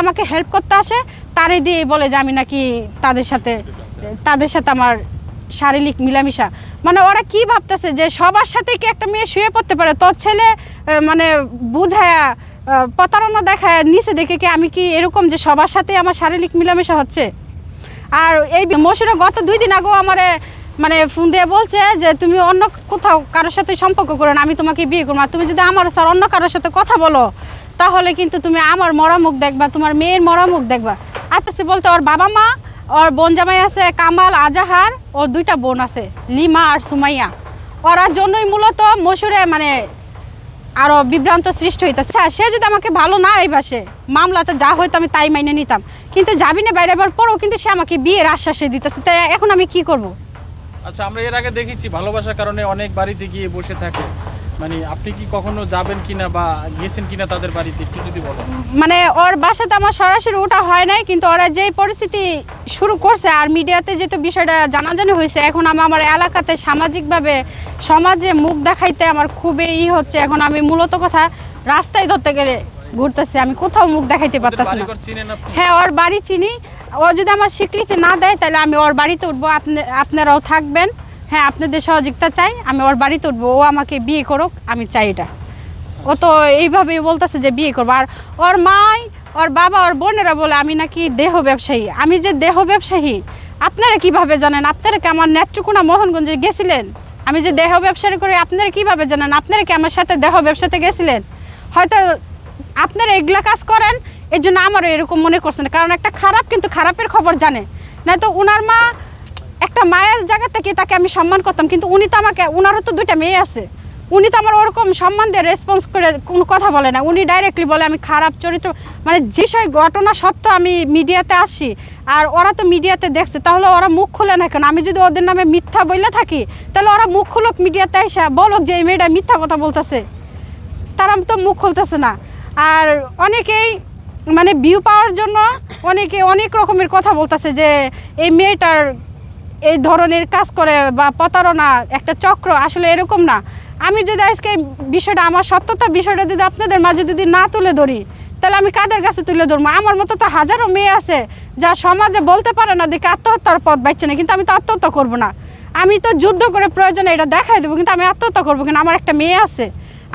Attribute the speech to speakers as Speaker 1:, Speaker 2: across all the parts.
Speaker 1: আমাকে হেল্প করতে আসে তারে দিয়ে বলে যে আমি নাকি তাদের সাথে আমার শারীরিক মিলামিশা। মানে ওরা কি ভাবতেছে যে সবার সাথে কি একটা মেয়ে শুয়ে পড়তে পারে? তোর ছেলে মানে বুঝায়া প্রতারণা দেখায় নিচে দেখে কি আমি কি এরকম যে সবার সাথে আমার শারীরিক মিলামেশা হচ্ছে? আর এই মশুরা গত 2 দিন আগেও আমারে মানে ফোন দিয়ে বলছে যে তুমি অন্য কোথাও কারোর সাথে সম্পর্ক করো না, আমি তোমাকে বিয়ে করবো। আর তুমি যদি আমার স্যার অন্য কারোর সাথে কথা বলো তাহলে কিন্তু তুমি আমার মরা মুখ দেখবা, তোমার মেয়ের মরা মুখ দেখবা। আচ্ছা বলতে ওর বাবা মা, ওর বোন জামাই আছে কামাল, আজাহার, ও 2টা বোন আছে লিমা আর সুমাইয়া। ওরার জন্যই মূলত মশুরে মানে আরও বিভ্রান্ত সৃষ্টি হইতেছে। সে যদি আমাকে ভালো না এই বাসে মামলাতে যা হয়তো আমি তাই মাইনে নিতাম, কিন্তু যাবি না বাইরে আবার পরেও কিন্তু সে আমাকে বিয়ের আশ্বাসে দিতেছে। তাই এখন আমি কি করব?
Speaker 2: আচ্ছা, আমরা এর আগে দেখেছি ভালোবাসার কারণে অনেক বাড়িতে গিয়ে বসে থাকে, মানে আপনি কি কখনো যাবেন কিনা বা গেছেন কিনা তাদের বাড়িতে, একটু যদি বলেন।
Speaker 1: মানে ওর বাসাতে আমার সরাসরি ওটা হয় নাই, কিন্তু ওরা যেই পরিস্থিতি শুরু করছে আর মিডিয়াতে যেহেতু বিষয়টা জানাজানি হয়েছে, এখন আমার এলাকাতে সামাজিকভাবে সমাজে মুখ দেখাইতে আমার খুবই হচ্ছে। এখন আমি মূলত কথা রাস্তায় ধরতে গেলে ঘুরতেছি, আমি কোথাও মুখ দেখাইতে পারতেছি না। হ্যাঁ, ওর বাড়ি চিনি। ও যদি আমার স্বীকৃতি না দেয় তাহলে আমি ওর বাড়িতে উঠবো, আপনারাও থাকবেন। হ্যাঁ, আপনাদের সহযোগিতা চাই, আমি ওর বাড়িতে উঠবো। ও আমাকে বিয়ে করুক, আমি চাই এটা। ও তো এইভাবেই বলতেছে যে বিয়ে করবো। আর ওর মাই, ওর বাবা, ওর বোনেরা বলে আমি নাকি দেহ ব্যবসায়ী। আমি যে দেহ ব্যবসায়ী আপনারা কিভাবে জানেন? আপনারা কি আমার নেত্রকোনা মোহনগঞ্জে গেছিলেন? আমি যে দেহ ব্যবসায়ী করি আপনারা কিভাবে জানেন? আপনারা কি আমার সাথে দেহ ব্যবসাতে গেছিলেন? হয়তো আপনারা এগুলা কাজ করেন, এর জন্য আমারও এরকম মনে করছেন। কারণ একটা খারাপ কিন্তু খারাপের খবর জানে না। তো ওনার মা একটা মায়ের জায়গা থেকে তাকে আমি সম্মান করতাম, কিন্তু উনি তো আমাকে, ওনারও তো 2টা মেয়ে আছে, উনি তো আমার ওরকম সম্মান দিয়ে রেসপন্স করে কোনো কথা বলে না। উনি ডাইরেক্টলি বলে আমি খারাপ চরিত্র। মানে যেসব ঘটনা সত্য আমি মিডিয়াতে আসি আর ওরা তো মিডিয়াতে দেখছে, তাহলে ওরা মুখ খুলে না কেন? আমি যদি ওদের নামে মিথ্যা বলে থাকি তাহলে ওরা মুখ খুলুক, মিডিয়াতে এসে বলুক যে এই মেয়েটা মিথ্যা কথা বলতেছে। তারা তো মুখ খুলতেছে না। আর অনেকেই মানে ভিউ পাওয়ার জন্য অনেকে অনেক রকমের কথা বলতেছে যে এই মেয়েটার এই ধরনের কাজ করে বা প্রতারণা একটা চক্র। আসলে এরকম না। আমি যদি আজকে বিষয়টা, আমার সত্যতা বিষয়টা যদি আপনাদের মাঝে যদি না তুলে ধরি তাহলে আমি কাদের কাছে তুলে ধরবো? আমার মতো তো হাজারো মেয়ে আছে যা সমাজে বলতে পারে না, দেখে আত্মহত্যার পথ বাঁচছে না। কিন্তু আমি তো আত্মহত্যা করবো না, আমি তো যুদ্ধ করে প্রয়োজনে এটা দেখাই দেবো, কিন্তু আমি আত্মহত্যা করবো কিনা? আমার একটা মেয়ে আছে,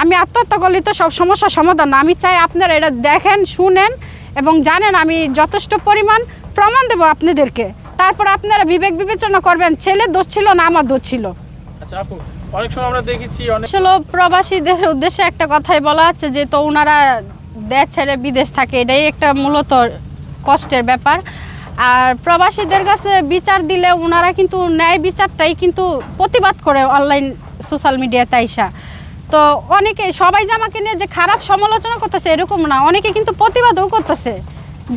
Speaker 1: আমি আত্মহত্যা করলে তো সব সমস্যার সমাধান না। আমি চাই আপনারা এটা দেখেন, শুনেন এবং জানেন। আমি যথেষ্ট পরিমাণ প্রমাণ দেবো আপনাদেরকে, তারপর আপনারা বিবেক বিবেচনা করবেন ছেলের দোষ ছিল না আমার দোষ ছিল।
Speaker 2: আচ্ছা আপু, অনেক সময় আমরা দেখেছি
Speaker 1: আসলে প্রবাসীদের উদ্দেশ্যে একটা কথাই বলা আছে যে তো ওনারা দেশ ছেড়ে বিদেশ থাকে, এটাই একটা মূলত কষ্টের ব্যাপার। আর প্রবাসীদের কাছে বিচার দিলে ওনারা কিন্তু ন্যায় বিচারটাই কিন্তু প্রতিবাদ করে অনলাইন সোশ্যাল মিডিয়াতে আইসা। তো অনেকে সবাই যে আমাকে নিয়ে যে খারাপ সমালোচনা করতেছে এরকম না, অনেকে কিন্তু প্রতিবাদও করতেছে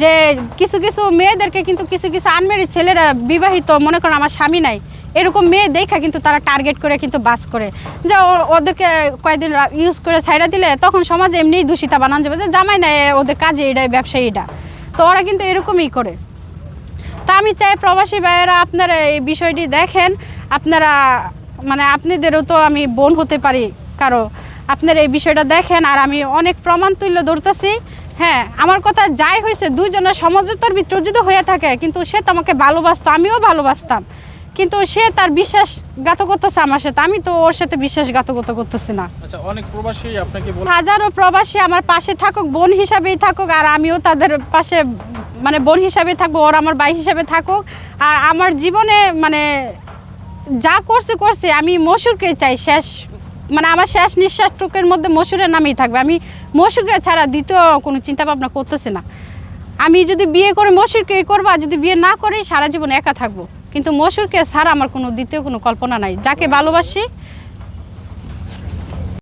Speaker 1: যে কিছু কিছু মেয়েদেরকে কিন্তু কিছু কিছু আনমেরিড ছেলেরা বিবাহিত, মনে করেন আমার স্বামী নাই, এরকম মেয়ে দেখা কিন্তু তারা টার্গেট করে কিন্তু বাস করে যে ওদেরকে কয়েকদিন ইউজ করে ছাইড়া দিলে তখন সমাজে এমনিই দূষিতা বানান যাবে যে জামাই নাই, ওদের কাজে এটাই ব্যবসায়ীটা। তো ওরা কিন্তু এরকমই করে। তা আমি চাই প্রবাসী ভাইয়েরা আপনারা এই বিষয়টি দেখেন। আপনারা মানে আপনাদেরও তো আমি বোন হতে পারি কারো, আপনারা এই বিষয়টা দেখেন। আর আমি অনেক প্রমাণ তুলে ধরতেছি। হ্যাঁ, আমার কথা যাই হয়েছে দুইজনের সমঝোতার ভিতরে যদি হয়ে থাকে, কিন্তু সে তো আমাকে ভালোবাসতো, আমিও ভালোবাসতাম, কিন্তু সে তার বিশ্বাসঘাতক করতেছে আমার সাথে, আমি তো ওর সাথে বিশ্বাসঘাতকতা করতেছি না।
Speaker 2: আচ্ছা, অনেক প্রবাসী আপনাকে বলে,
Speaker 1: হাজারো প্রবাসী আমার পাশে থাকুক, বোন হিসাবেই থাকুক, আর আমিও তাদের পাশে মানে বোন হিসাবে থাকবো, ওর আমার ভাই হিসাবে থাকুক। আর আমার জীবনে মানে যা করছে আমি মশুরকে চাই শেষ, মানে আমার শেষ নিঃশ্বাসটুকের মধ্যে মশুরের নামেই থাকবে। আমি মশুরকে ছাড়া দ্বিতীয় কোনো চিন্তা ভাবনা করতেছি না। আমি যদি বিয়ে করে মশুরকেই করবো, আর যদি বিয়ে না করি সারা জীবন একা থাকবো, কিন্তু মশুরকে ছাড়া আমার কোনো দ্বিতীয় কোনো কল্পনা নাই। যাকে ভালোবাসি